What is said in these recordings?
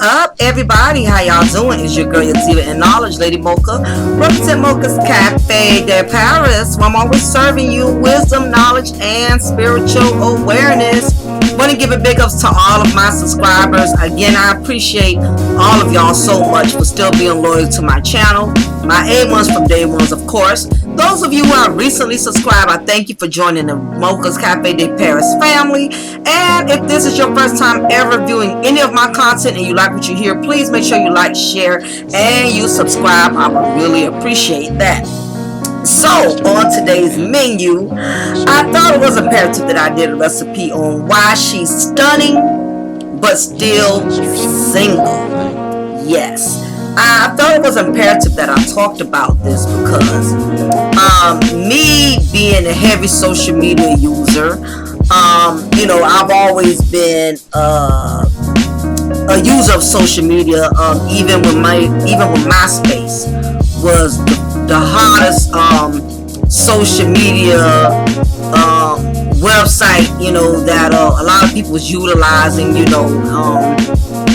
up, everybody? How y'all doing? It's your girl, your diva in knowledge, Lady Mocha. Represent Mocha's Cafe de Paris, where I'm always serving you wisdom, knowledge, and spiritual awareness. Want to give a big ups to all of my subscribers. Again, I appreciate all of y'all so much for still being loyal to my channel. My A1s from day ones, of course. Those of you who are recently subscribed, I thank you for joining the Mocha's Cafe de Paris family. And if this is your first time ever viewing any of my content and you like what you hear, please make sure you like, share, and you subscribe. I would really appreciate that. So, on today's menu, I thought it was imperative that I did a recipe on why she's stunning but still single. Yes. I thought it was imperative that I talked about this because me being a heavy social media user, I've always been a user of social media. Even when MySpace was the hottest social media website, that a lot of people was utilizing.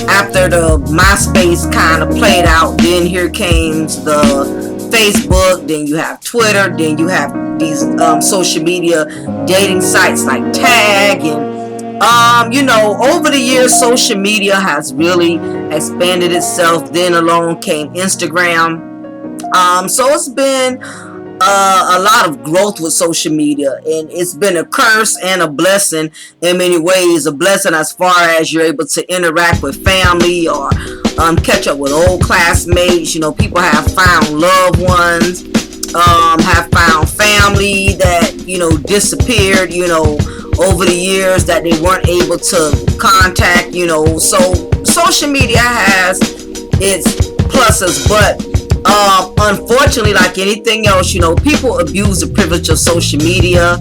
After the MySpace kind of played out, then here came the Facebook, then you have Twitter, then you have these social media dating sites like Tag, and over the years social media has really expanded itself. Then along came Instagram. So it's been a lot of growth with social media, and it's been a curse and a blessing in many ways. A blessing as far as you're able to interact with family or catch up with old classmates. People have found loved ones, have found family that disappeared over the years that they weren't able to contact. So social media has its pluses, but unfortunately, like anything else, people abuse the privilege of social media,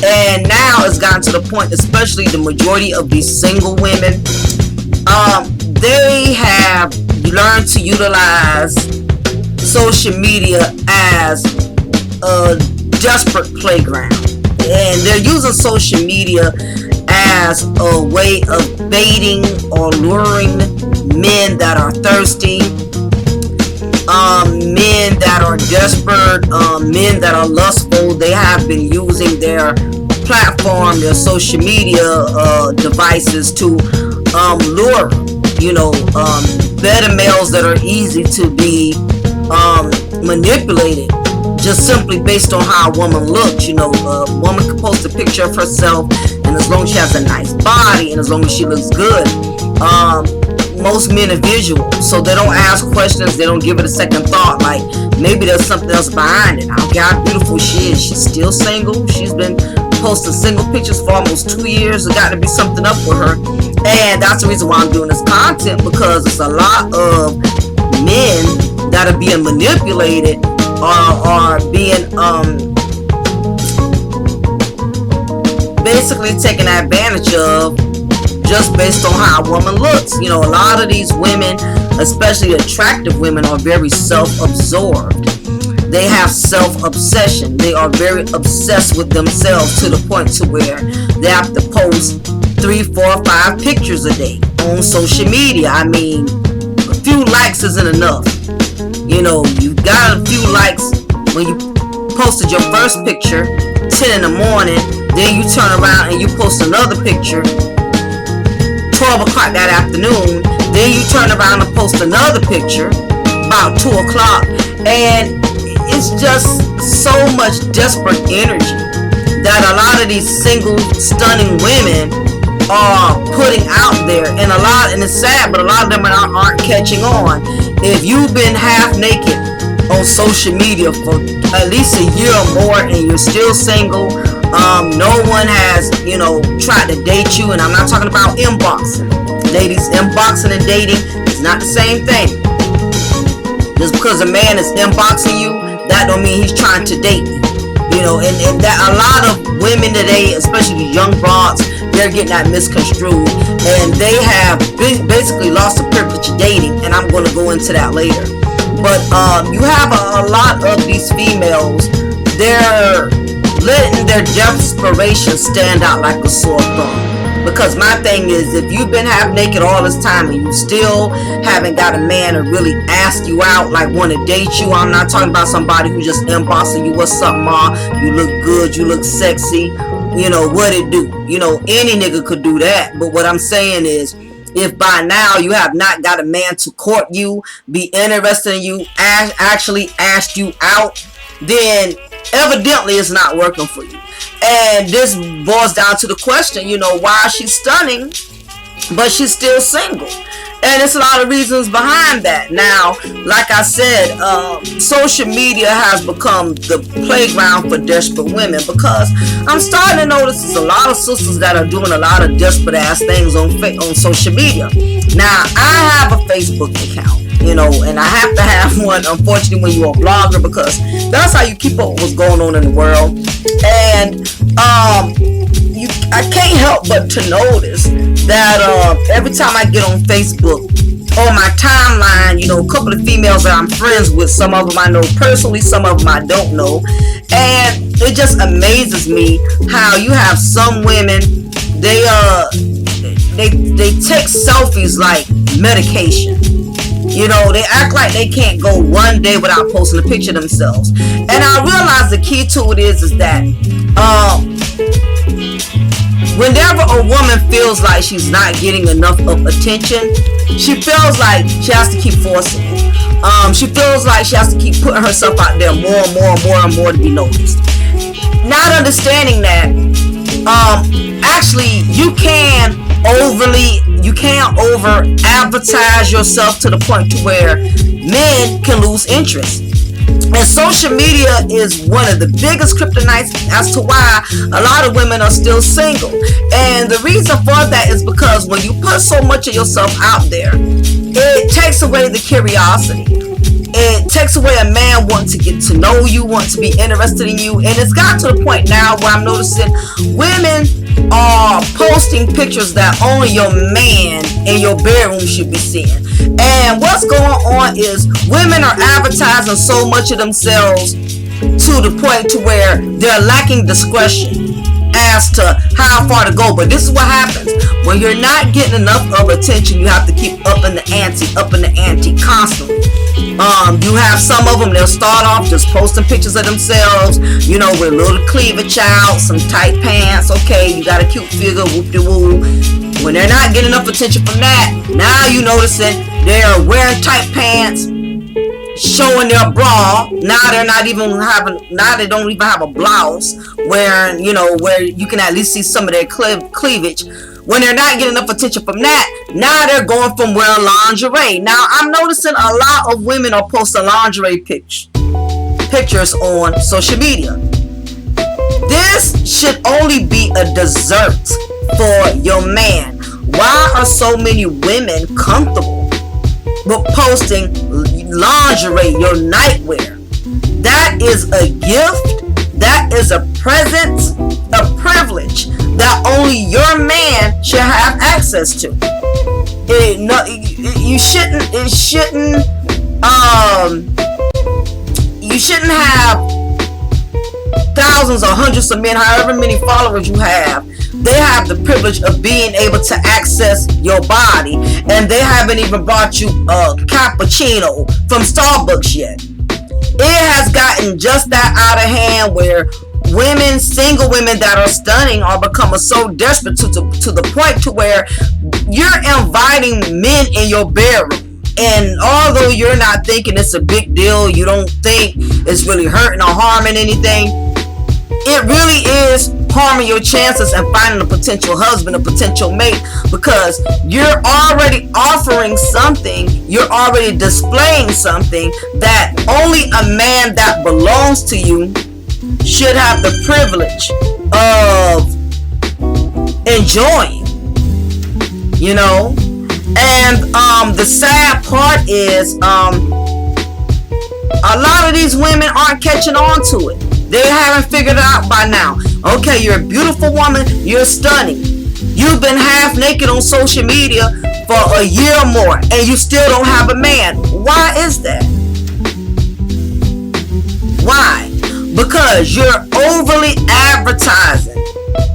and now it's gotten to the point, especially the majority of these single women, they have learned to utilize social media as a desperate playground, and they're using social media as a way of baiting or luring men that are thirsty, men that are desperate, men that are lustful. They have been using their platform, their social media devices to lure, better males that are easy to be manipulated, just simply based on how a woman looks. A woman can post a picture of herself, and as long as she has a nice body and as long as she looks good, most men are visual, so they don't ask questions. They don't give it a second thought, like maybe there's something else behind it. I don't care how beautiful she is, she's still single. She's been posting single pictures for almost 2 years. There's got to be something up with her, and that's the reason why I'm doing this content, because it's a lot of men that are being manipulated or are being basically taken advantage of just based on how a woman looks. A lot of these women, especially attractive women, are very self-absorbed. They have self-obsession. They are very obsessed with themselves to the point to where they have to post 3, 4, 5 pictures a day on social media. I mean, a few likes isn't enough. You got a few likes when you posted your first picture 10 in the morning, then you turn around and you post another picture 12 o'clock that afternoon, then you turn around and post another picture about 2 o'clock, and it's just so much desperate energy that a lot of these single stunning women are putting out there, and it's sad, but a lot of them aren't catching on. If you've been half naked on social media for at least a year or more and you're still single, no one has, tried to date you, and I'm not talking about inboxing. Ladies, inboxing and dating is not the same thing. Just because a man is inboxing you, that don't mean he's trying to date you. And that a lot of women today, especially young broads, they're getting that misconstrued, and they have basically lost the privilege of dating, and I'm going to go into that later. But you have a lot of these females, they're letting their desperation stand out like a sore thumb. Because my thing is, if you've been half naked all this time and you still haven't got a man to really ask you out, like want to date you, I'm not talking about somebody who just inboxing you, what's up, ma? You look good, you look sexy, you know, what it do? You know, any nigga could do that. But what I'm saying is, if by now you have not got a man to court you, be interested in you, actually asked you out, then evidently it's not working for you. And this boils down to the question, you know, why she's stunning, but she's still single. And it's a lot of reasons behind that. Now, like I said, social media has become the playground for desperate women, because I'm starting to notice there's a lot of sisters that are doing a lot of desperate ass things on social media. Now, I have a Facebook account, you know, and I have to have one, unfortunately, when you're a blogger, because that's how you keep up with what's going on in the world. And I can't help but to notice that every time I get on Facebook, on my timeline, you know, a couple of females that I'm friends with, some of them I know personally, some of them I don't know, and it just amazes me how you have some women, they take selfies like medication. You know, they act like they can't go one day without posting a picture of themselves. And I realize the key to it is that whenever a woman feels like she's not getting enough of attention, she feels like she has to keep forcing it. She feels like she has to keep putting herself out there more and more and more and more to be noticed. Not understanding that actually you can't over advertise yourself to the point to where men can lose interest. And social media is one of the biggest kryptonites as to why a lot of women are still single. And the reason for that is because when you put so much of yourself out there, it takes away the curiosity. It takes away a man wanting to get to know you, wanting to be interested in you. And it's got to the point now where I'm noticing women are posting pictures that only your man in your bedroom should be seeing. And what's going on is women are advertising so much of themselves to the point to where they're lacking discretion as to how far to go. But this is what happens when you're not getting enough of attention. You have to keep up in the ante constantly. You have some of them, they'll start off just posting pictures of themselves, you know, with a little cleavage out, some tight pants. Okay, you got a cute figure, whoop-de-woo. When they're not getting enough attention from that, now you noticing they're wearing tight pants, showing their bra. Now they don't even have a blouse, wearing, you know, where you can at least see some of their cleavage. When they're not getting enough attention from that, now they're going from wearing lingerie. Now I'm noticing a lot of women are posting lingerie pictures on social media. This should only be a dessert for your man. Why are so many women comfortable with posting lingerie, your nightwear? That is a gift. That is a present, a privilege that only your man should have access to. You shouldn't have thousands or hundreds of men, however many followers you have. They have the privilege of being able to access your body, and they haven't even brought you a cappuccino from Starbucks yet. It has gotten just that out of hand where women, single women that are stunning, are becoming so desperate to the point to where you're inviting men in your bedroom. And although you're not thinking it's a big deal, you don't think it's really hurting or harming anything, it really is harming your chances and finding a potential husband, a potential mate, because you're already offering something, you're already displaying something that only a man that belongs to you should have the privilege of enjoying, you know. And the sad part is a lot of these women aren't catching on to it. They haven't figured it out by now. Okay, you're a beautiful woman, you're stunning, you've been half naked on social media for a year or more, and you still don't have a man. Why is that? Why? Because you're overly advertising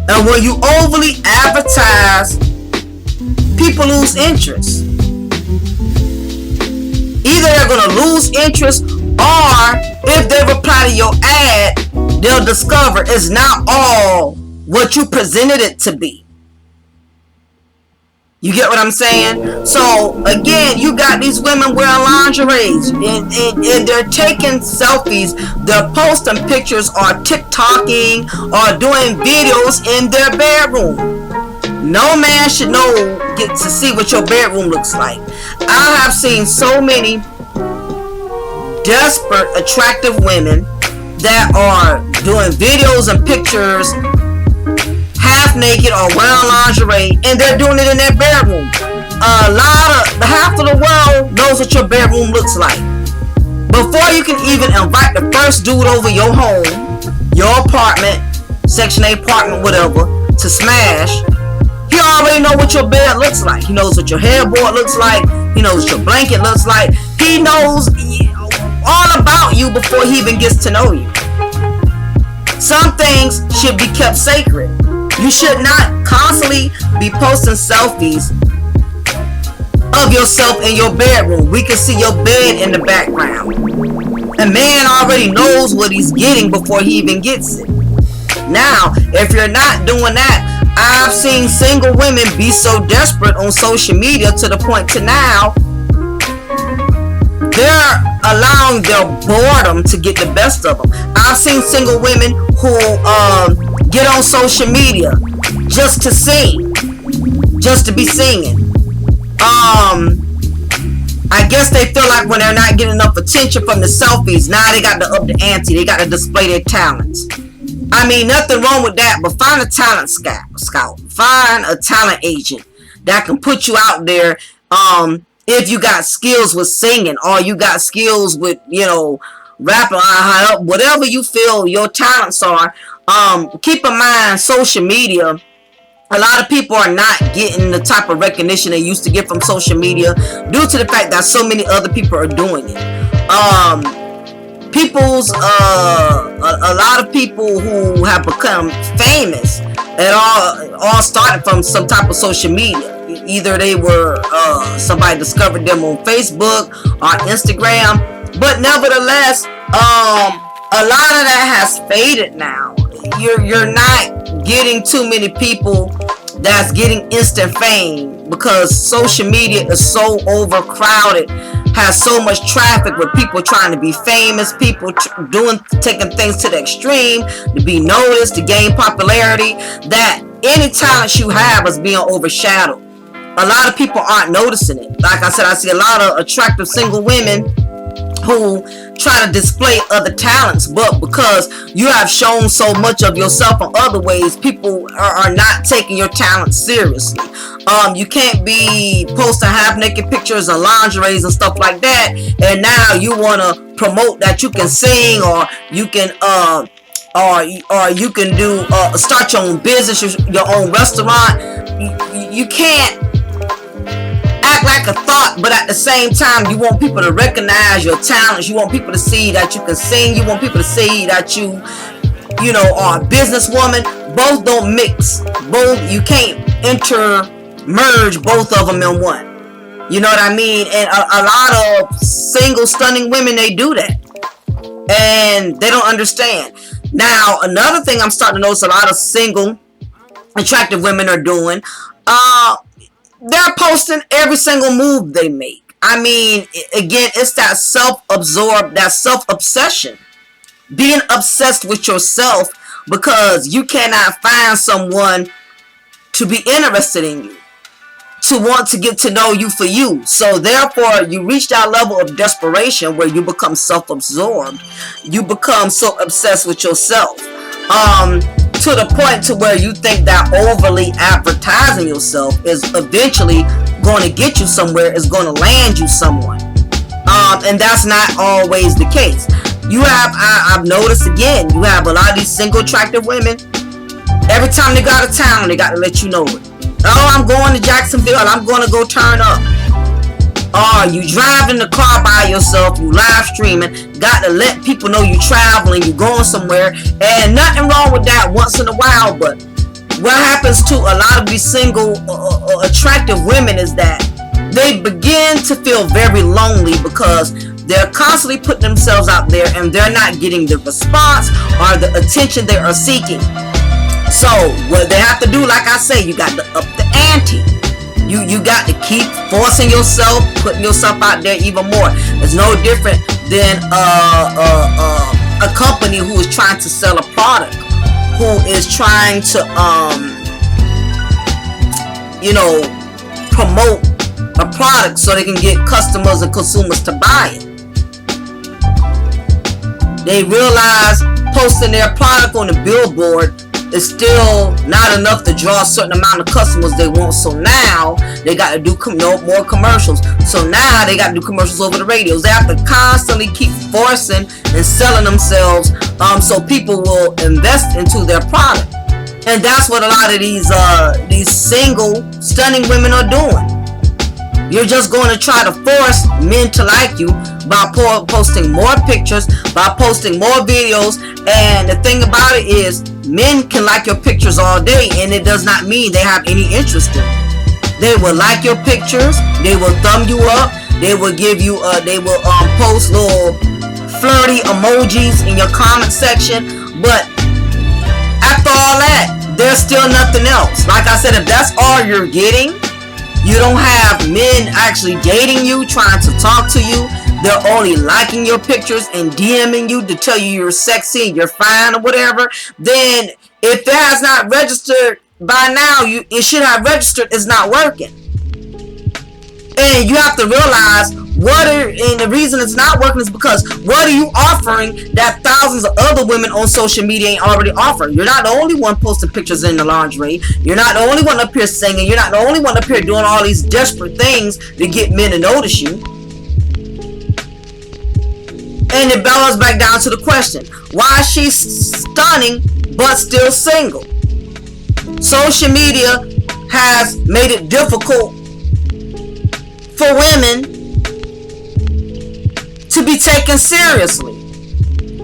And when you overly advertise, people lose interest. Either they're going to lose interest, or if they reply to your ad, they'll discover it's not all what you presented it to be. You get what I'm saying? So again, you got these women wearing lingeries and they're taking selfies, they're posting pictures or TikToking or doing videos in their bedroom. No man should get to see what your bedroom looks like. I have seen so many desperate, attractive women that are doing videos and pictures half naked or wearing lingerie, and they're doing it in their bedroom. Half of the world knows what your bedroom looks like. Before you can even invite the first dude over your home, your apartment, Section 8 apartment, whatever, to smash, he already knows what your bed looks like. He knows what your headboard looks like. He knows what your blanket looks like. He knows all about you before he even gets to know you. Some things should be kept sacred. You should not constantly be posting selfies of yourself in your bedroom. We can see your bed in the background. A man already knows what he's getting before he even gets it. Now, if you're not doing that, I've seen single women be so desperate on social media to the point to now they're allowing their boredom to get the best of them. I've seen single women who get on social media just to sing, just to be singing. I guess they feel like when they're not getting enough attention from the selfies, now they got to up the ante. They got to display their talents. I mean, nothing wrong with that, but find a talent scout. Find a talent agent that can put you out there. If you got skills with singing, or you got skills with, rapping, whatever you feel your talents are. Keep in mind, social media, a lot of people are not getting the type of recognition they used to get from social media due to the fact that so many other people are doing it. A lot of people who have become famous, it all started from some type of social media. Either they were somebody discovered them on Facebook or Instagram, but nevertheless, a lot of that has faded now. You're not getting too many people that's getting instant fame because social media is so overcrowded, has so much traffic with people trying to be famous, people taking things to the extreme to be noticed, to gain popularity, that any talent you have is being overshadowed. A lot of people aren't noticing it. Like I said, I see a lot of attractive single women who try to display other talents, but because you have shown so much of yourself in other ways, people are not taking your talent seriously. You can't be posting half naked pictures and lingeries and stuff like that, and now you want to promote that you can sing, or you can or you can do start your own business, your own restaurant. You can't act like a thought, but at the same time you want people to recognize your talents. You want people to see that you can sing. You want people to see that you are a businesswoman. Both don't mix. You can't merge both of them in one. You know what I mean? And a lot of single stunning women, they do that, and they don't understand. Now, another thing I'm starting to notice a lot of single attractive women are doing, they're posting every single move they make. I mean, again, it's that self-absorbed, that self-obsession. Being obsessed with yourself because you cannot find someone to be interested in you, to want to get to know you for you. So therefore, you reach that level of desperation where you become self-absorbed. You become so obsessed with yourself. To the point to where you think that overly advertising yourself is eventually going to get you somewhere, is going to land you someone. And that's not always the case. I've noticed again, you have a lot of these single attractive women. Every time they go out of town, they got to let you know it. Oh, I'm going to Jacksonville, I'm going to go turn up. Or you drive in the car by yourself, you live streaming, got to let people know you traveling, you going somewhere, and nothing wrong with that once in a while, but what happens to a lot of these single attractive women is that they begin to feel very lonely because they're constantly putting themselves out there and they're not getting the response or the attention they are seeking. So what they have to do, like I say, you got to up the ante. You got to keep forcing yourself, putting yourself out there even more. It's no different than a company who is trying to sell a product, who is trying to promote a product so they can get customers and consumers to buy it. They realize posting their product on the billboard is still not enough to draw a certain amount of customers they want. So now they got to do more commercials. So now they got to do commercials over the radios. They have to constantly keep forcing and selling themselves so people will invest into their product. And that's what a lot of these single, stunning women are doing. You're just going to try to force men to like you by posting more pictures, by posting more videos. And the thing about it is, men can like your pictures all day, and it does not mean they have any interest in it. They will like your pictures, they will thumb you up, they will give you they will post little flirty emojis in your comment section. But after all that, there's still nothing else. Like I said, if that's all you're getting, you don't have men actually dating you, trying to talk to you. They're only liking your pictures and DMing you to tell you you're sexy and you're fine or whatever. Then if that has not registered by now, it should have registered. It's not working. And you have to realize and the reason it's not working is because what are you offering that thousands of other women on social media ain't already offering? You're not the only one posting pictures in the lingerie. You're not the only one up here singing. You're not the only one up here doing all these desperate things to get men to notice you. And it boils back down to the question, why is she stunning but still single? Social media has made it difficult for women to be taken seriously.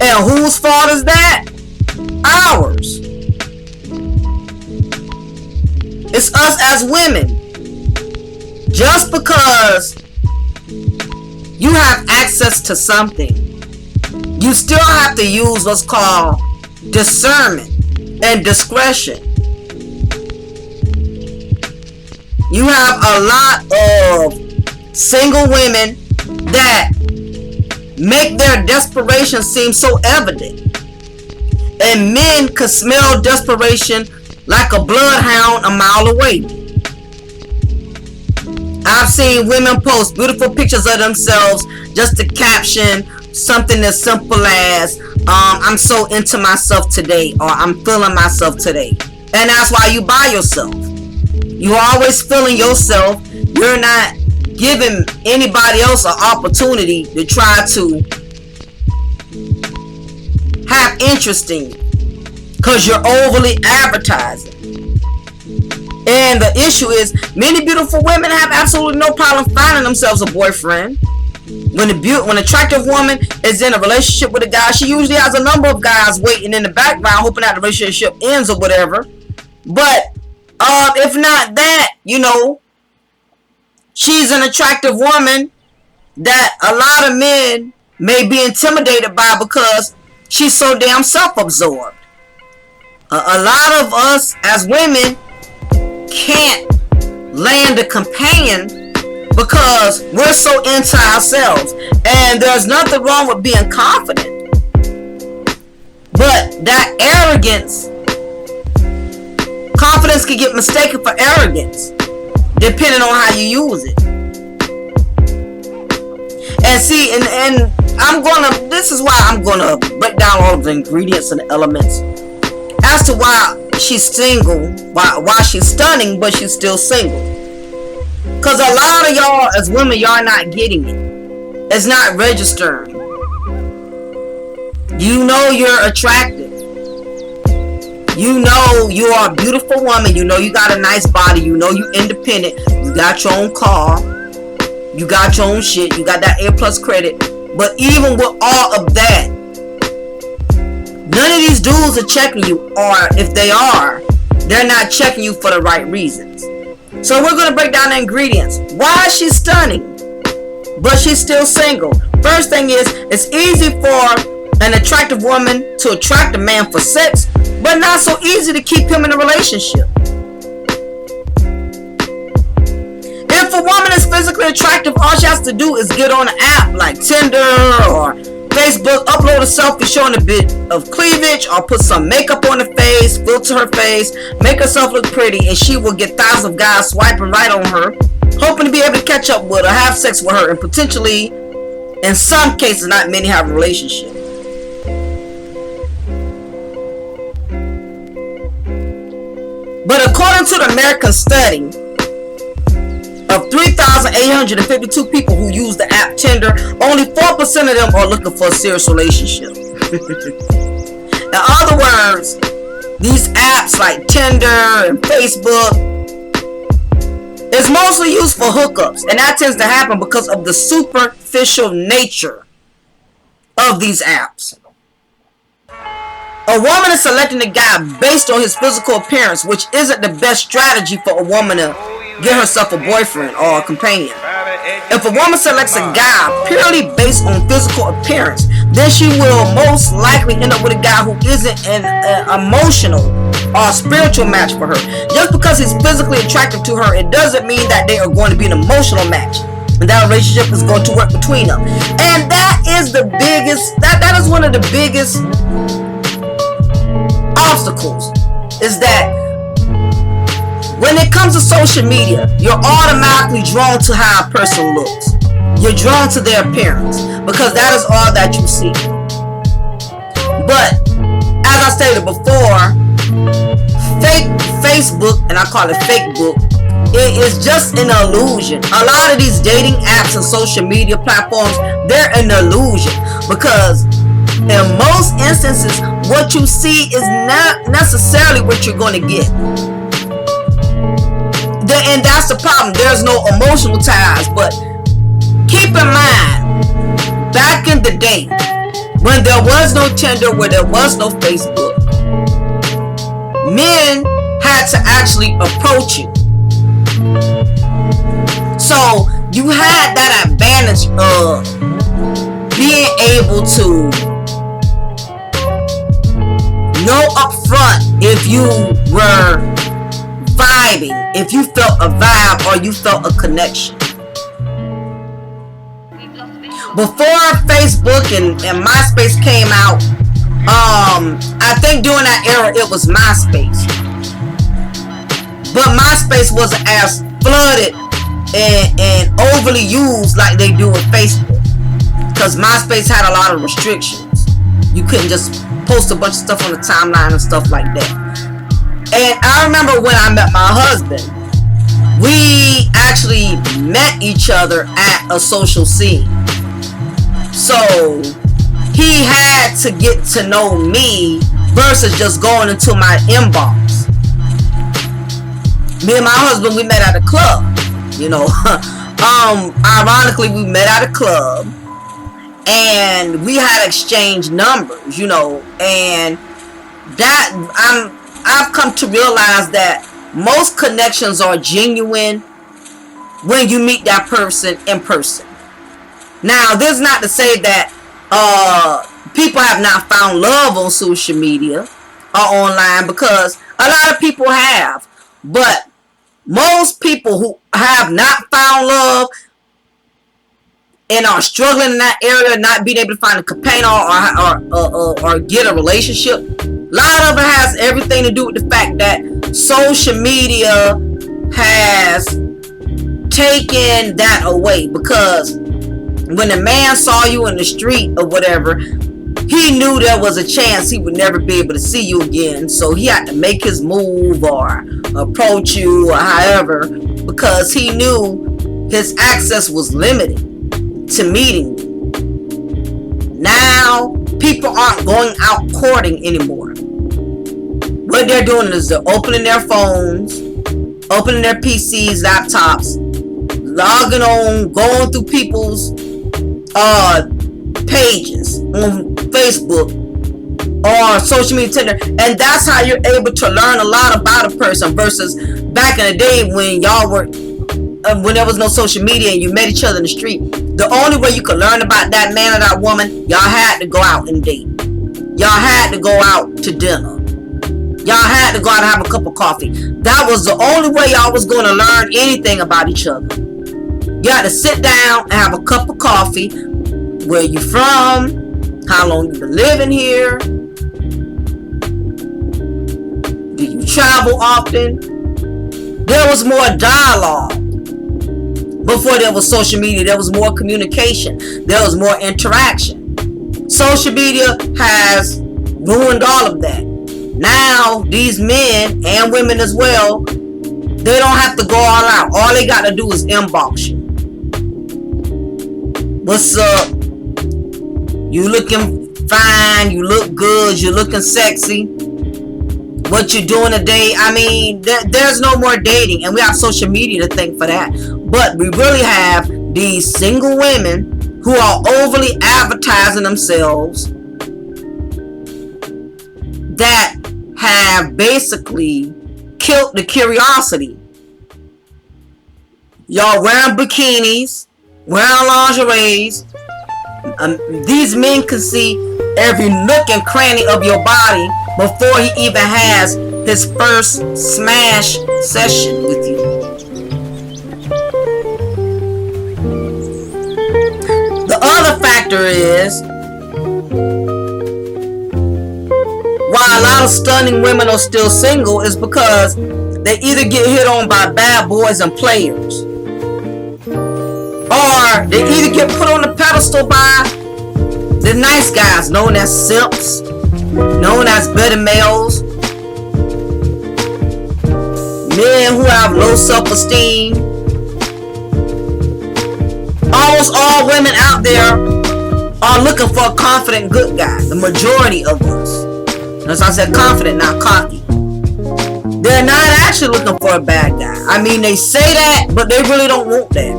And whose fault is that? Ours. It's us as women. Just because you have access to something, you still have to use what's called discernment and discretion. You have a lot of single women that make their desperation seem so evident. And men could smell desperation like a bloodhound a mile away. I've seen women post beautiful pictures of themselves just to caption something as simple as I'm so into myself today, or I'm feeling myself today. And that's why you buy yourself. You're always feeling yourself. You're not giving anybody else an opportunity to try to have interest in you, because you're overly advertising. And the issue is, many beautiful women have absolutely no problem finding themselves a boyfriend. When an attractive woman is in a relationship with a guy, she usually has a number of guys waiting in the background, hoping that the relationship ends or whatever. But if not that, she's an attractive woman that a lot of men may be intimidated by because she's so damn self-absorbed. A lot of us as women can't land a companion because we're so into ourselves. And there's nothing wrong with being confident, but that arrogance, confidence can get mistaken for arrogance depending on how you use it. And see, and this is why I'm gonna break down all of the ingredients and the elements as to why she's single, why she's stunning but she's still single. Because a lot of y'all as women, y'all not getting it. It's not registering. You know you're attractive. You know you are a beautiful woman. You know you got a nice body. You know you independent. You got your own car. You got your own shit. You got that A+ credit. But even with all of that, none of these dudes are checking you. Or if they are, they're not checking you for the right reasons. So we're going to break down the ingredients. Why is she stunning, but she's still single? First thing is, it's easy for an attractive woman to attract a man for sex, but not so easy to keep him in a relationship. If a woman is physically attractive, all she has to do is get on an app like Tinder or Facebook, upload a selfie showing a bit of cleavage, or put some makeup on her face, filter her face, make herself look pretty, and she will get thousands of guys swiping right on her, hoping to be able to catch up with her, have sex with her, and potentially, in some cases, not many have a relationship. But according to the American study, of 3,852 people who use the app Tinder, only 4% of them are looking for a serious relationship. In other words, these apps like Tinder and Facebook is mostly used for hookups, and that tends to happen because of the superficial nature of these apps. A woman is selecting a guy based on his physical appearance, which isn't the best strategy for a woman to get herself a boyfriend or a companion. If a woman selects a guy purely based on physical appearance, then she will most likely end up with a guy who isn't an emotional or spiritual match for her. Just because he's physically attractive to her, it doesn't mean that they are going to be an emotional match, and that relationship is going to work between them. And that is the biggest, that is one of the biggest obstacles, is that when it comes to social media, you're automatically drawn to how a person looks. You're drawn to their appearance because that is all that you see. But as I stated before, fake Facebook, and I call it fake book, it is just an illusion. A lot of these dating apps and social media platforms, they're an illusion, because in most instances, what you see is not necessarily what you're going to get. And that's the problem. There's no emotional ties. But keep in mind, back in the day, when there was no Tinder, where there was no Facebook, men had to actually approach you. So you had that advantage of being able to know up front if you were vibing, if you felt a vibe or you felt a connection. Before Facebook and MySpace came out, I think during that era it was MySpace, but MySpace wasn't as flooded and overly used like they do with Facebook, because MySpace had a lot of restrictions. You couldn't just post a bunch of stuff on the timeline and stuff like that. And I remember when I met my husband, we actually met each other at a social scene. So he had to get to know me versus just going into my inbox. Me and my husband, we met at a club, you know. Ironically, we met at a club and we had exchanged numbers, you know, and that I've come to realize that most connections are genuine when you meet that person in person. Now, this is not to say that people have not found love on social media or online, because a lot of people have. But most people who have not found love and are struggling in that area, not being able to find a companion or get a relationship, a lot of it has everything to do with the fact that social media has taken that away. Because when a man saw you in the street or whatever, he knew there was a chance he would never be able to see you again. So he had to make his move or approach you or however, because he knew his access was limited to meeting you. Now, people aren't going out courting anymore. What they're doing is they're opening their phones, opening their PCs, laptops, logging on, going through people's pages on Facebook, or social media Tinder, and that's how you're able to learn a lot about a person versus back in the day when y'all were when there was no social media and you met each other in the street. The only way you could learn about that man or that woman, y'all had to go out and date. Y'all had to go out to dinner. Y'all had to go out and have a cup of coffee. That was the only way y'all was going to learn anything about each other. You had to sit down and have a cup of coffee. Where you from? How long you been living here? Do you travel often? There was more dialogue. Before there was social media, there was more communication. There was more interaction. Social media has ruined all of that. Now, these men and women as well, they don't have to go all out. All they got to do is inbox you. What's up? You looking fine. You look good. You looking sexy. What you doing today? I mean, there's no more dating. And we have social media to thank for that. But we really have these single women who are overly advertising themselves that have basically killed the curiosity. Y'all wearing bikinis, wearing lingeries. These men can see every nook and cranny of your body before he even has his first smash session with you. The other factor is why a lot of stunning women are still single is because they either get hit on by bad boys and players, or they either get put on the pedestal by the nice guys known as simps, known as better males, men who have low self-esteem. Almost all women out there are looking for a confident good guy. The majority of us. As I said, confident, not cocky. They're not actually looking for a bad guy. I mean, they say that, but they really don't want that.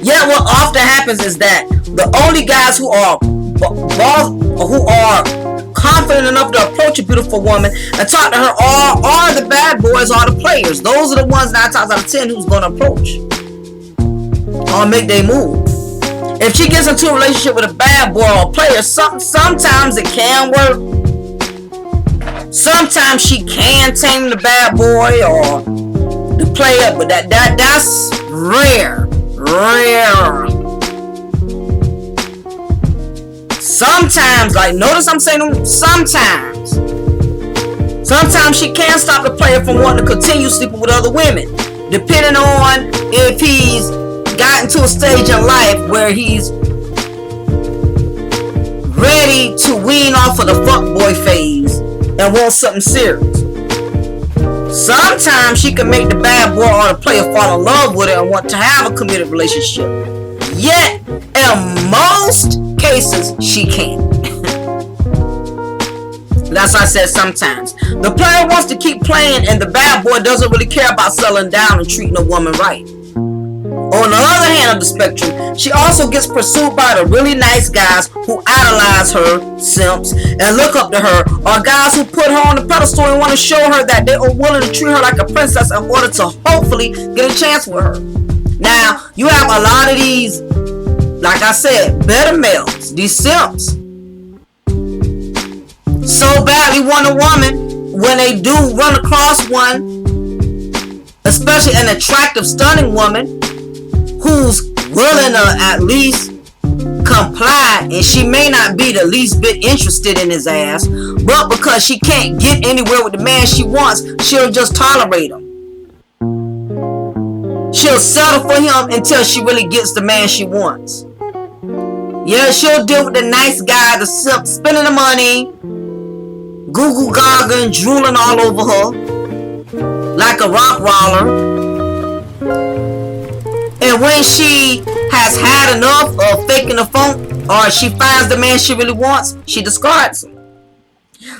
Yet what often happens is that the only guys who are confident enough to approach a beautiful woman and talk to her are the bad boys, are the players. Those are the ones 9 times out of 10 who's going to approach or make their move. If she gets into a relationship with a bad boy or a player, sometimes it can work. Sometimes she can tame the bad boy or the player, but that's rare. Sometimes, like, notice I'm saying sometimes she can stop the player from wanting to continue sleeping with other women, depending on if he's gotten to a stage in life where he's ready to wean off of the fuckboy phase and want something serious. Sometimes she can make the bad boy or the player fall in love with her and want to have a committed relationship. Yet, in most cases, she can't. That's why I said sometimes. The player wants to keep playing and the bad boy doesn't really care about settling down and treating a woman right. On the other hand of the spectrum, she also gets pursued by the really nice guys who idolize her, simps, and look up to her, or guys who put her on the pedestal and want to show her that they are willing to treat her like a princess in order to hopefully get a chance with her. Now, you have a lot of these, like I said, better males, these simps, so badly want a woman when they do run across one, especially an attractive, stunning woman, who's willing to at least comply, and she may not be the least bit interested in his ass, but because she can't get anywhere with the man she wants, she'll just tolerate him. She'll settle for him until she really gets the man she wants. Yeah, she'll deal with the nice guy, the simp, spending the money, goo goo gaga and drooling all over her like a rock roller. And when she has had enough of faking the funk, or she finds the man she really wants, she discards him.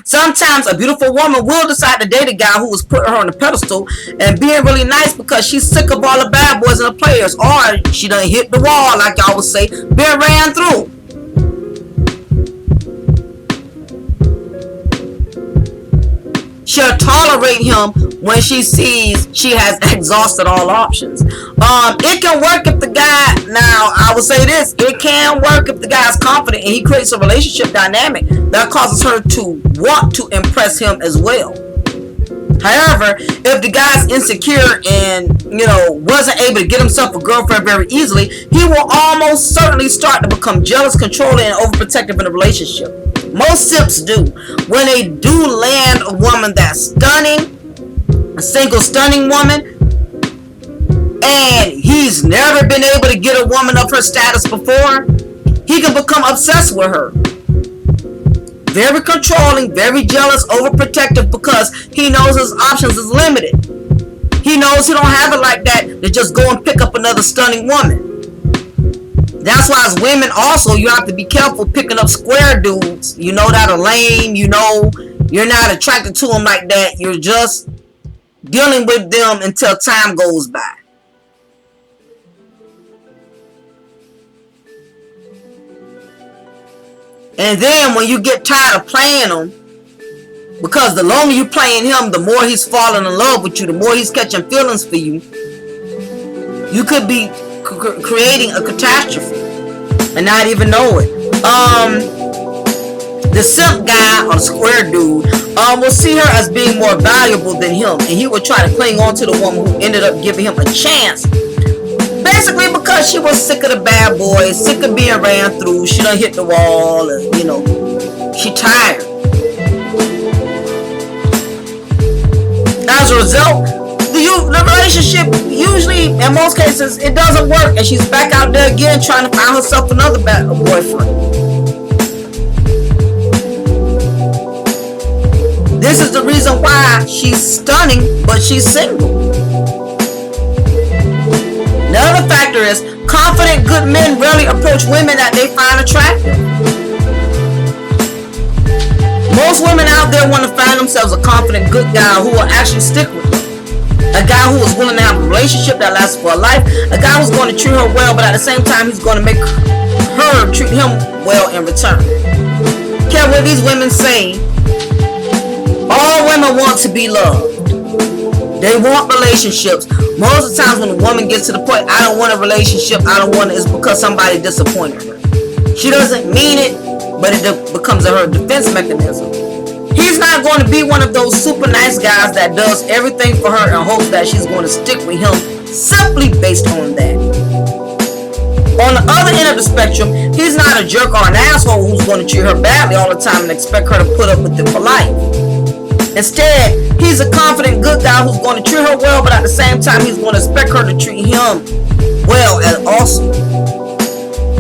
Sometimes a beautiful woman will decide to date a guy who was putting her on the pedestal and being really nice because she's sick of all the bad boys and the players, or she done hit the wall, like y'all would say, been ran through. She'll tolerate him when she sees she has exhausted all options. It can work if the guy, now I will say this, it can work if the guy is confident and he creates a relationship dynamic that causes her to want to impress him as well. However, if the guy's insecure and, wasn't able to get himself a girlfriend very easily, he will almost certainly start to become jealous, controlling, and overprotective in a relationship. Most simps do. When they do land a woman that's stunning, a single stunning woman, and he's never been able to get a woman of her status before, he can become obsessed with her. Very controlling, very jealous, overprotective, because he knows his options is limited. He knows he don't have it like that to just go and pick up another stunning woman. That's why as women also, you have to be careful picking up square dudes. That are lame. You're not attracted to them like that. You're just dealing with them until time goes by. And then when you get tired of playing him, because the longer you playing him, the more he's falling in love with you, the more he's catching feelings for you, you could be creating a catastrophe and not even know it. The simp guy or the square dude will see her as being more valuable than him, and he will try to cling on to the woman who ended up giving him a chance, basically because she was sick of the bad boys, sick of being ran through. She done hit the wall, and she tired. As a result, the relationship usually, in most cases, it doesn't work, and she's back out there again trying to find herself another boyfriend. This is the reason why she's stunning, but she's single. Another factor is confident, good men rarely approach women that they find attractive. Most women out there want to find themselves a confident, good guy who will actually stick with them. A guy who is willing to have a relationship that lasts for a life. A guy who's going to treat her well, but at the same time, he's going to make her treat him well in return. Care what these women say. All women want to be loved. They want relationships. Most of the times when a woman gets to the point, I don't want a relationship, I don't want it, it's because somebody disappointed her. She doesn't mean it, but it becomes her defense mechanism. He's not going to be one of those super nice guys that does everything for her and hopes that she's going to stick with him simply based on that. On the other end of the spectrum, he's not a jerk or an asshole who's going to treat her badly all the time and expect her to put up with it for life. Instead, he's a confident, good guy who's going to treat her well, but at the same time, he's going to expect her to treat him well as also.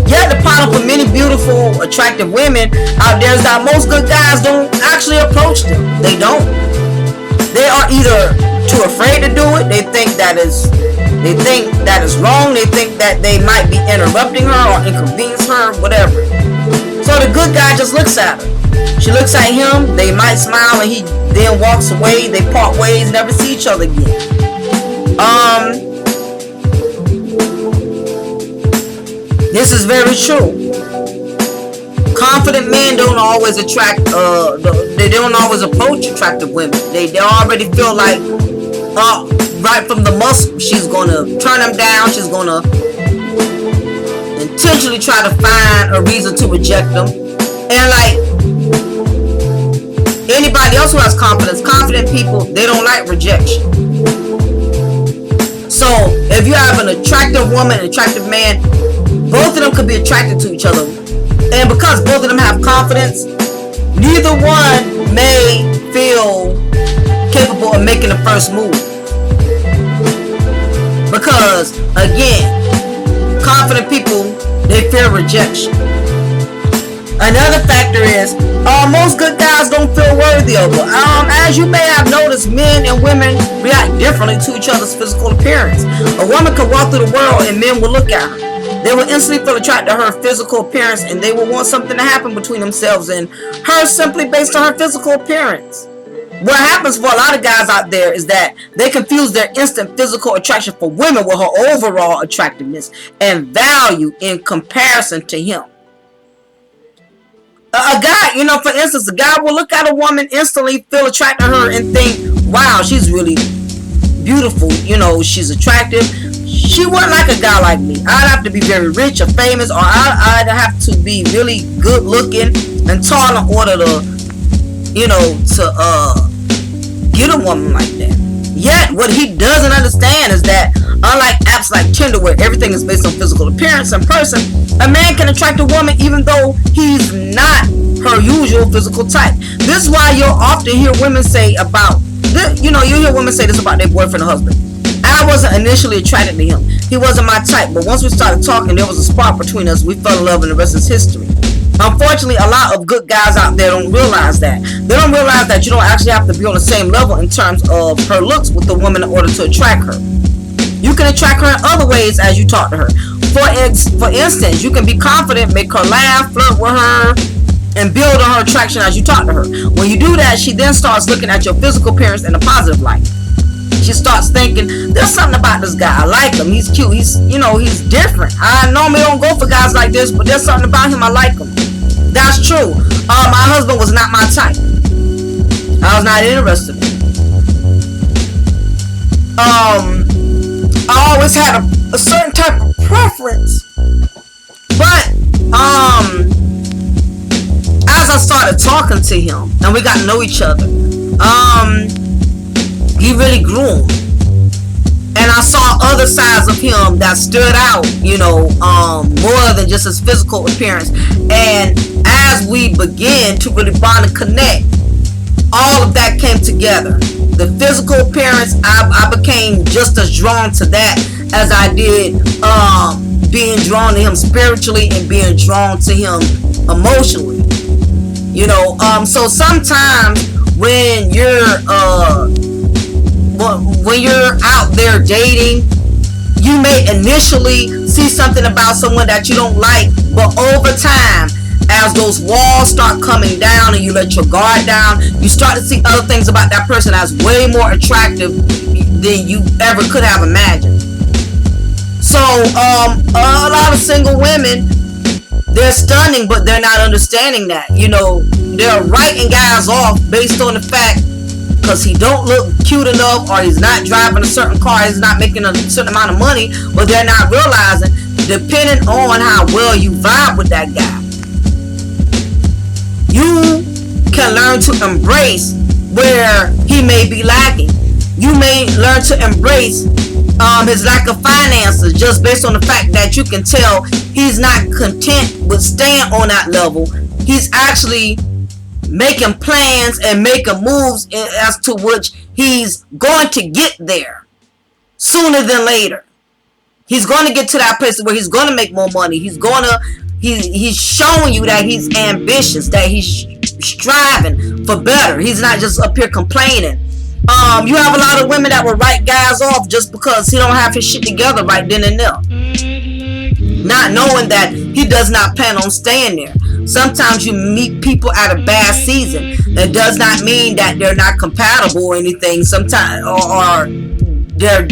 Yet the problem for many beautiful, attractive women out there is that most good guys don't actually approach them. They don't. They are either too afraid to do it. They think that is wrong. They think that they might be interrupting her or inconvenience her, whatever. So the good guy just looks at her. She looks at him. They might smile, and he then walks away. They part ways, never see each other again. This is very true. Confident men don't always attract, they don't always approach attractive women. They already feel like, right from the muscle, she's going to turn them down. She's going to intentionally try to find a reason to reject them. And like anybody else who has confidence, confident people, they don't like rejection. So if you have an attractive woman, an attractive man, both of them could be attracted to each other. And because both of them have confidence, neither one may feel capable of making the first move. Because, again, confident people, they fear rejection. Another factor is, most good guys don't feel worthy of her. As you may have noticed, men and women react differently to each other's physical appearance. A woman can walk through the world and men will look at her. They will instantly feel attracted to her physical appearance, and they will want something to happen between themselves and her simply based on her physical appearance. What happens for a lot of guys out there is that they confuse their instant physical attraction for women with her overall attractiveness and value in comparison to him. A guy, you know, for instance, a guy will look at a woman, instantly feel attracted to her, and think, wow, she's really beautiful. You know, she's attractive. She wouldn't like a guy like me. I'd have to be very rich or famous, or I'd have to be really good looking and tall in order to, you know, to get a woman like that. Yet, what he doesn't understand is that, unlike apps like Tinder, where everything is based on physical appearance and person, a man can attract a woman even though he's not her usual physical type. This is why you'll often hear women say about, you know, you hear women say this about their boyfriend or husband. I wasn't initially attracted to him. He wasn't my type, but once we started talking, there was a spark between us. We fell in love, and the rest is history. Unfortunately, a lot of good guys out there don't realize that. They don't realize that you don't actually have to be on the same level in terms of her looks with the woman in order to attract her. You can attract her in other ways as you talk to her. For instance, you can be confident, make her laugh, flirt with her, and build on her attraction as you talk to her. When you do that, she then starts looking at your physical appearance in a positive light. She starts thinking, there's something about this guy. I like him. He's cute. He's different. I normally don't go for guys like this, but there's something about him. I like him. That's true. My husband was not my type. I was not interested in him. I always had a certain type of preference. But, as I started talking to him, and we got to know each other, he really grew. And I saw other sides of him that stood out, you know, more than just his physical appearance. And as we began to really bond and connect, all of that came together. The physical appearance, I became just as drawn to that as I did being drawn to him spiritually and being drawn to him emotionally. You know, so sometimes when you're out there dating, you may initially see something about someone that you don't like, but over time, as those walls start coming down and you let your guard down, you start to see other things about that person as way more attractive than you ever could have imagined. So a lot of single women, they're stunning, but they're not understanding that. You know, they're writing guys off based on the fact because he don't look cute enough, or he's not driving a certain car, he's not making a certain amount of money, but they're not realizing, depending on how well you vibe with that guy, you can learn to embrace where he may be lacking. You may learn to embrace his lack of finances just based on the fact that you can tell he's not content with staying on that level. He's actually making plans and making moves as to which he's going to get there sooner than later. He's going to get to that place where he's going to make more money. He's showing you that he's ambitious, that he's striving for better. He's not just up here complaining. You have a lot of women that will write guys off just because he don't have his shit together right then and there, not knowing that he does not plan on staying there. Sometimes you meet people at a bad season. That does not mean that they're not compatible or anything. Sometimes, or they're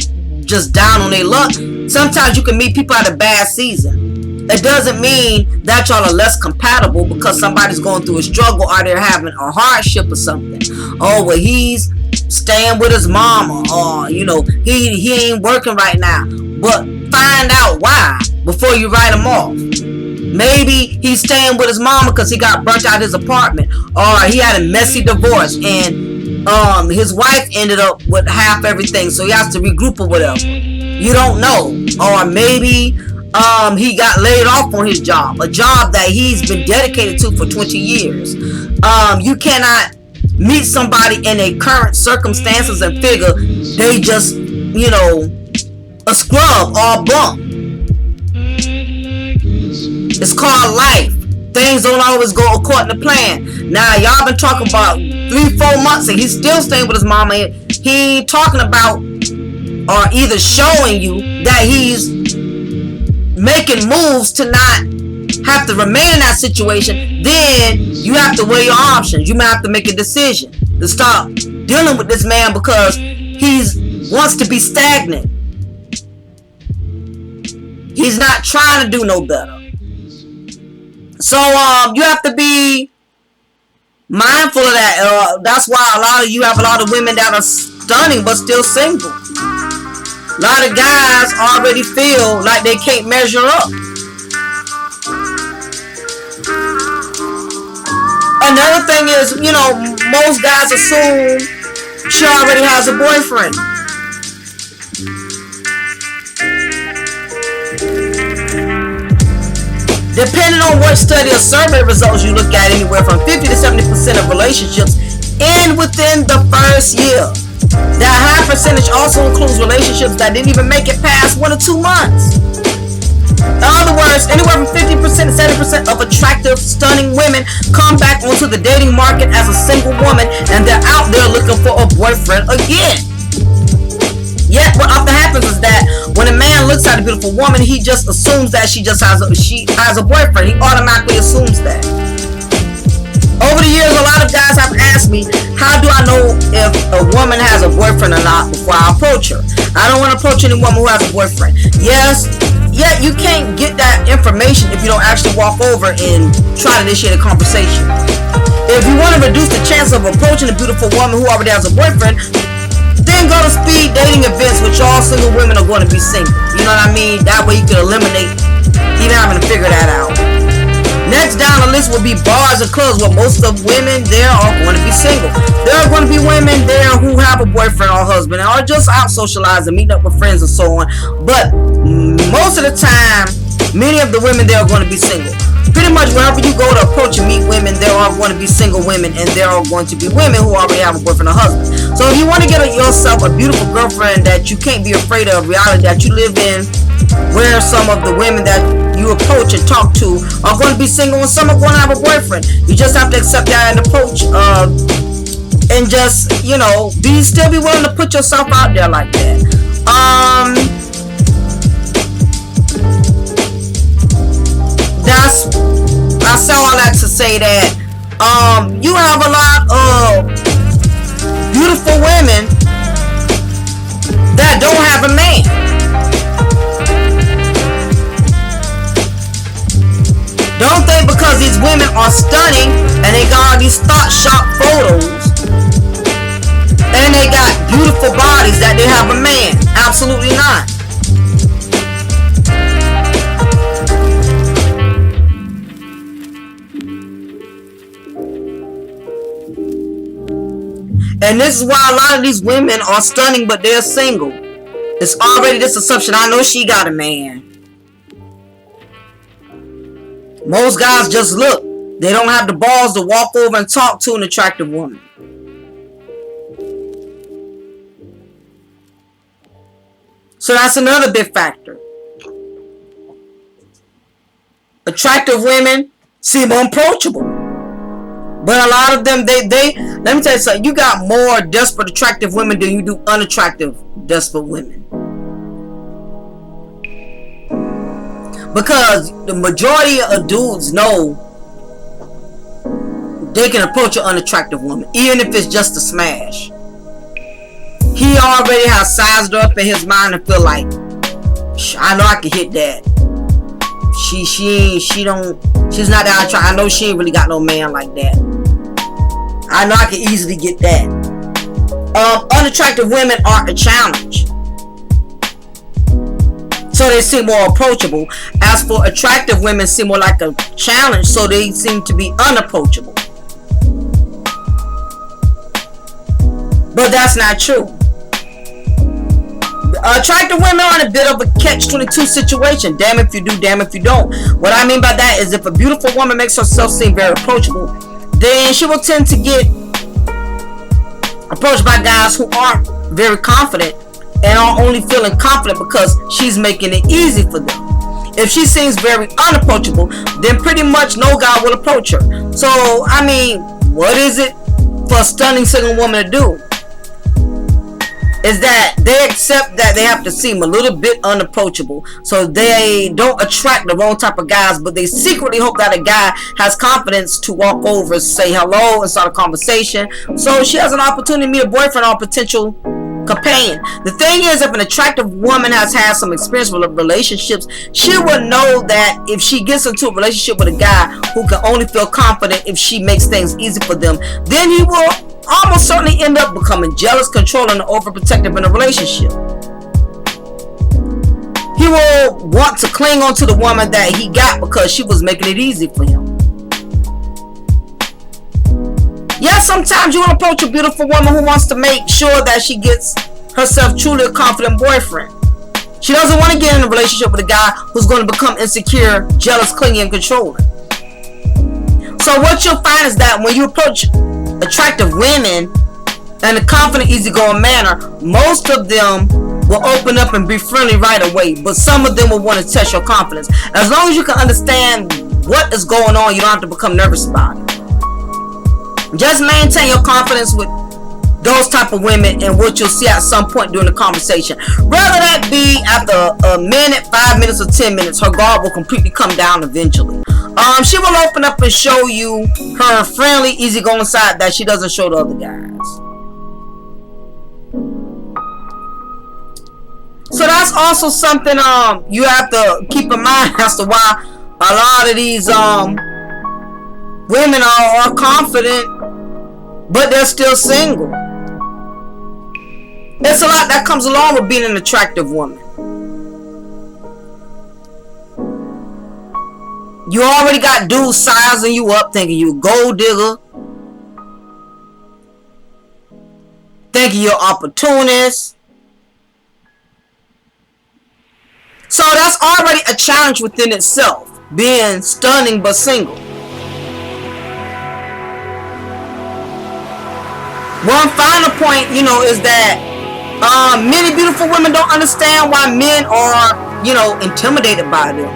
just down on their luck. Sometimes you can meet people at a bad season. It doesn't mean that y'all are less compatible because somebody's going through a struggle or they're having a hardship or something. Oh, well, he's staying with his mama, or you know, he ain't working right now. But find out why before you write him off. Maybe he's staying with his mama because he got burnt out his apartment, or he had a messy divorce and his wife ended up with half everything, so he has to regroup or whatever. You don't know. Or maybe he got laid off on his job, a job that he's been dedicated to for 20 years. You cannot meet somebody in their current circumstances and figure they just, you know, a scrub or a bump. It's called life. Things don't always go according to plan. Now, y'all been talking about 3-4 months and he's still staying with his mama. He ain't talking about or either showing you that he's making moves to not have to remain in that situation. Then you have to weigh your options. You might have to make a decision to stop dealing with this man because he wants to be stagnant. He's not trying to do no better. So you have to be mindful of that. That's why you have a lot of women that are stunning but still single. A lot of guys already feel like they can't measure up. Another thing is, most guys assume she already has a boyfriend. Depending on what study or survey results you look at, anywhere from 50 to 70% of relationships end within the first year. That high percentage also includes relationships that didn't even make it past 1 or 2 months. In other words, anywhere from 50% to 70% of attractive, stunning women come back onto the dating market as a single woman, and they're out there looking for a boyfriend again. Yet what often happens is that when a man looks at a beautiful woman, he just assumes that she has a boyfriend. He automatically assumes that. Over the years, a lot of guys have asked me, how do I know if a woman has a boyfriend or not before I approach her? I don't want to approach any woman who has a boyfriend. Yes, yet you can't get that information if you don't actually walk over and try to initiate a conversation. If you want to reduce the chance of approaching a beautiful woman who already has a boyfriend, then go to speed dating events, which all single women are going to be single. You know what I mean? That way you can eliminate even having to figure that out. Next down the list will be bars and clubs, where most of women there are going to be single. There are going to be women there who have a boyfriend or husband and are just out socializing, meeting up with friends and so on. But most of the time, many of the women there are going to be single. Pretty much wherever you go to approach and meet women, there are going to be single women, and there are going to be women who already have a boyfriend or husband. So if you want to get yourself a beautiful girlfriend that you can't be afraid of, reality that you live in, where some of the women that you approach and talk to are going to be single and some are going to have a boyfriend. You just have to accept that and approach and just, still be willing to put yourself out there like that. I say all that to say that you have a lot of beautiful women that don't have a man. Don't think because these women are stunning and they got all these thought shop photos and they got beautiful bodies that they have a man. Absolutely not. And this is why a lot of these women are stunning, but they're single. It's already this assumption. I know she got a man. Most guys just look. They don't have the balls to walk over and talk to an attractive woman. So that's another big factor. Attractive women seem unapproachable. But a lot of them, they let me tell you something. You got more desperate attractive women than you do unattractive desperate women. Because the majority of dudes know they can approach an unattractive woman, even if it's just a smash. He already has sized her up in his mind and feel like, I know I can hit that. She's not that attractive. I know she ain't really got no man like that. I know I can easily get that. Unattractive women are a challenge, so they seem more approachable. As for attractive women, seem more like a challenge, so they seem to be unapproachable. But that's not true. Attractive women are in a bit of a catch-22 situation. Damn if you do, damn if you don't. What I mean by that is, if a beautiful woman makes herself seem very approachable, then she will tend to get approached by guys who aren't very confident and are only feeling confident because she's making it easy for them. If she seems very unapproachable, then pretty much no guy will approach her. So, I mean, what is it for a stunning single woman to do? Is that they accept that they have to seem a little bit unapproachable, so they don't attract the wrong type of guys, but they secretly hope that a guy has confidence to walk over, say hello, and start a conversation, so she has an opportunity to meet a boyfriend or potential companion. The thing is, if an attractive woman has had some experience with relationships, she will know that if she gets into a relationship with a guy who can only feel confident if she makes things easy for them, then he will almost certainly end up becoming jealous, controlling, and overprotective in a relationship. He will want to cling on to the woman that he got because she was making it easy for him. Yes, sometimes you will approach a beautiful woman who wants to make sure that she gets herself truly a confident boyfriend. She doesn't want to get in a relationship with a guy who's going to become insecure, jealous, clingy, and controlling. So what you'll find is that when you approach attractive women in a confident, easygoing manner, most of them will open up and be friendly right away, but some of them will want to test your confidence. As long as you can understand what is going on, you don't have to become nervous about it. Just maintain your confidence with those type of women, and what you'll see at some point during the conversation, whether that be after a minute, 5 minutes, or 10 minutes, her guard will completely come down eventually. She will open up and show you her friendly, easygoing side that she doesn't show to other guys. So that's also something you have to keep in mind as to why a lot of these women are confident, but they're still single. There's a lot that comes along with being an attractive woman. You already got dudes sizing you up, thinking you a gold digger, thinking you're opportunist. So that's already a challenge within itself, being stunning but single. One final point, is that many beautiful women don't understand why men are, intimidated by them.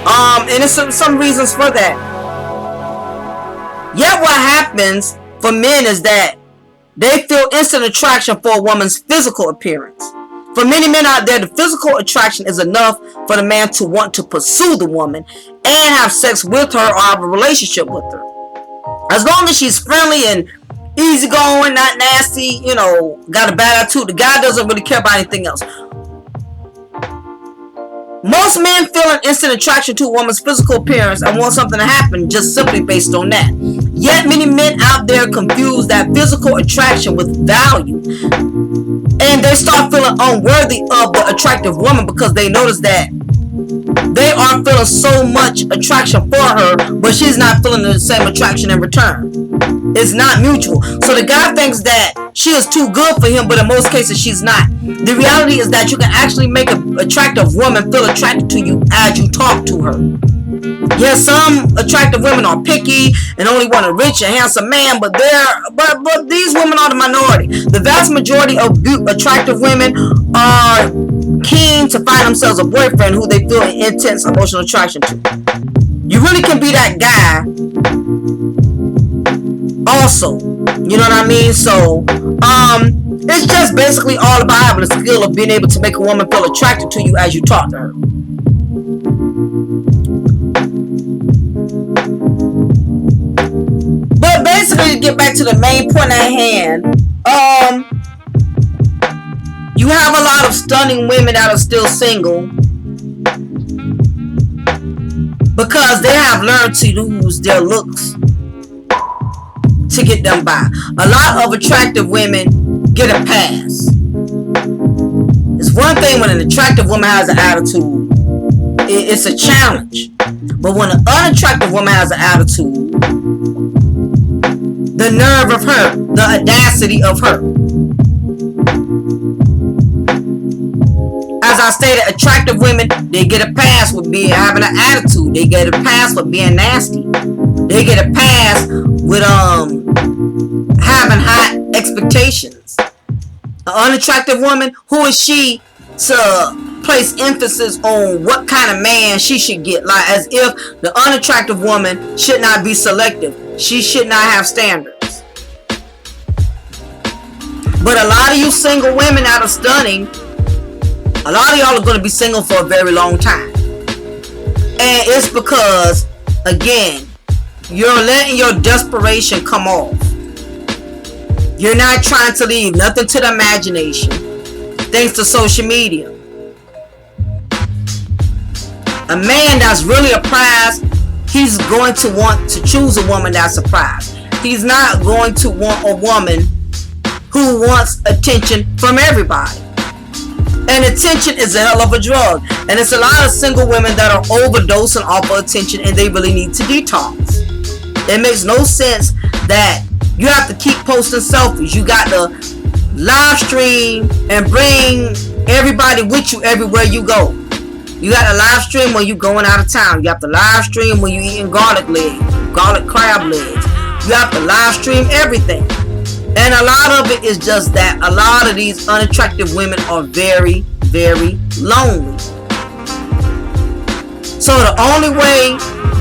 And there's some reasons for that. Yet what happens for men is that they feel instant attraction for a woman's physical appearance. For many men out there, the physical attraction is enough for the man to want to pursue the woman and have sex with her or have a relationship with her. As long as she's friendly and easygoing, not nasty, got a bad attitude, the guy doesn't really care about anything else. Most men feel an instant attraction to a woman's physical appearance and want something to happen just simply based on that. Yet many men out there confuse that physical attraction with value, and they start feeling unworthy of the attractive woman because they notice that they are feeling so much attraction for her, but she's not feeling the same attraction in return. It's not mutual. So the guy thinks that she is too good for him, but in most cases she's not. The reality is that you can actually make an attractive woman feel attracted to you as you talk to her. Yes, some attractive women are picky and only want a rich and handsome man, but these women are the minority. The vast majority of attractive women are keen to find themselves a boyfriend who they feel an intense emotional attraction to. You really can be that guy also, you know what I mean? So it's just basically all about having the skill of being able to make a woman feel attracted to you as you talk to her. But basically, to get back to the main point at hand, you have a lot of stunning women that are still single because they have learned to use their looks to get them by. A lot of attractive women get a pass. It's one thing when an attractive woman has an attitude, it's a challenge. But when an unattractive woman has an attitude, the nerve of her, the audacity of her. As I stated, attractive women, they get a pass with having an attitude. They get a pass with being nasty. They get a pass with having high expectations. An unattractive woman, who is she to place emphasis on what kind of man she should get? Like as if the unattractive woman should not be selective. She should not have standards. But a lot of you single women that are stunning, a lot of y'all are going to be single for a very long time. And it's because, again, you're letting your desperation come off. You're not trying to leave nothing to the imagination, thanks to social media. A man that's really a prize, he's going to want to choose a woman that's a prize. He's not going to want a woman who wants attention from everybody. And attention is a hell of a drug. And it's a lot of single women that are overdosing off of attention and they really need to detox. It makes no sense that you have to keep posting selfies. You got to live stream and bring everybody with you everywhere you go. You got to live stream when you're going out of town. You have to live stream when you're eating garlic crab legs. You have to live stream everything. And a lot of it is just that a lot of these unattractive women are very, very lonely. So the only way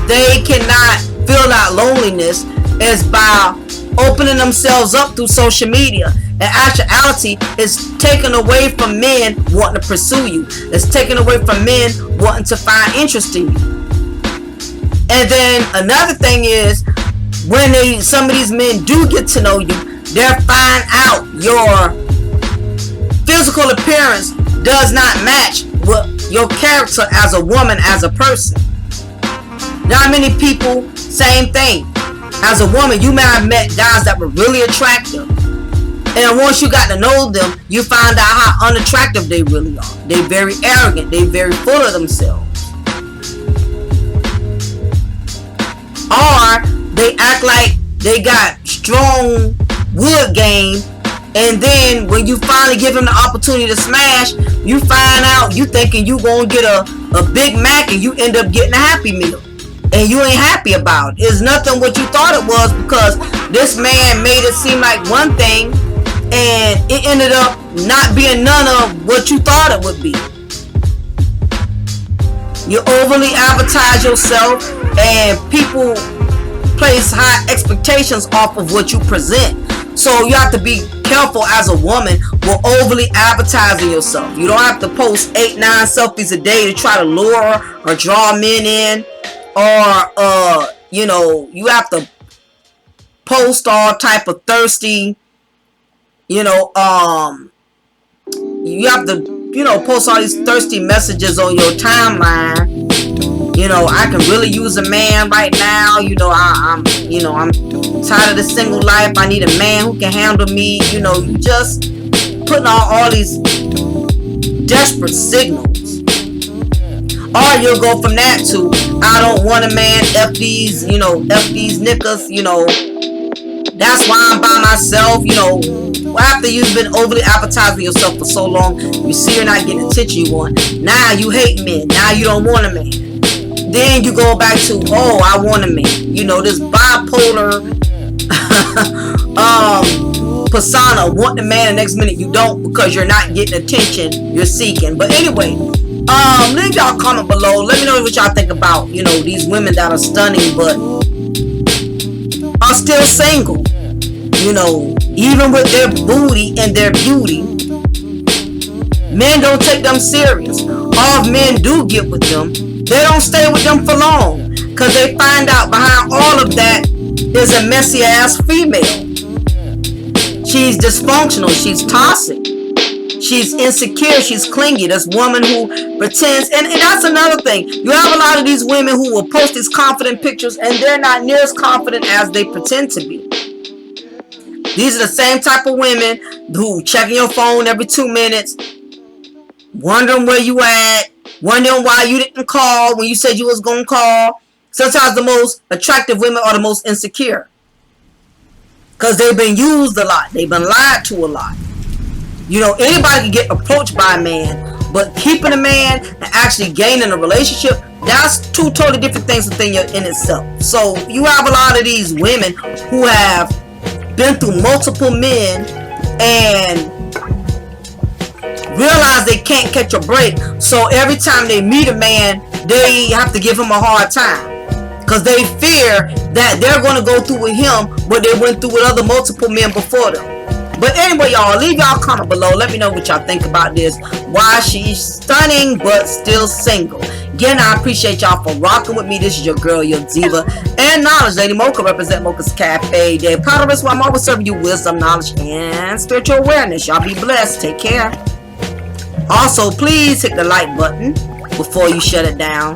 they cannot feel that loneliness is by opening themselves up through social media. In actuality, it's taken away from men wanting to pursue you. It's taken away from men wanting to find interest in you. And then another thing is, when some of these men do get to know you, they'll find out your physical appearance does not match with your character as a woman, as a person. Not many people, same thing. As a woman, you may have met guys that were really attractive. And once you got to know them, you find out how unattractive they really are. They're very arrogant. They're very full of themselves. Or they act like they got strong wood game. And then when you finally give them the opportunity to smash, you find out you thinking you gonna get a Big Mac and you end up getting a Happy Meal. And you ain't happy about it. It's nothing what you thought it was, because this man made it seem like one thing and it ended up not being none of what you thought it would be. You overly advertise yourself and people place high expectations off of what you present. So you have to be careful as a woman with overly advertising yourself. You don't have to post 8-9 selfies a day to try to lure or draw men in. Or you have to post all type of thirsty, you have to, post all these thirsty messages on your timeline. I can really use a man right now. I'm tired of the single life. I need a man who can handle me. You just putting all these desperate signals. Or you'll go from that to, I don't want a man, F these niggas, that's why I'm by myself, after you've been overly advertising yourself for so long, you see you're not getting the attention you want. Now you hate men, now you don't want a man. Then you go back to, I want a man, this bipolar persona, want the man, the next minute you don't, because you're not getting attention you're seeking. But anyway, leave y'all comment below. Let me know what y'all think about, these women that are stunning but are still single. Even with their booty and their beauty, men don't take them serious. All men do get with them, they don't stay with them for long, because they find out behind all of that is a messy ass female. She's dysfunctional, she's toxic, she's insecure, she's clingy. This woman who pretends, and that's another thing. You have a lot of these women who will post these confident pictures and they're not near as confident as they pretend to be. These are the same type of women who checking your phone every 2 minutes, wondering where you at, wondering why you didn't call when you said you was going to call. Sometimes the most attractive women are the most insecure, because they've been used a lot. They've been lied to a lot. Anybody can get approached by a man, but keeping a man and actually gaining a relationship, that's two totally different things within in itself. So you have a lot of these women who have been through multiple men and realize they can't catch a break. So every time they meet a man, they have to give him a hard time, because they fear that they're going to go through with him what they went through with other multiple men before them. But anyway, y'all, leave y'all comment below. Let me know what y'all think about this. Why she's stunning but still single. Again, I appreciate y'all for rocking with me. This is your girl, your diva, and knowledge. Lady Mocha, represent Mocha's Cafe. Day Powerless, where I'm always serving you wisdom, knowledge, and spiritual awareness. Y'all be blessed. Take care. Also, please hit the like button before you shut it down.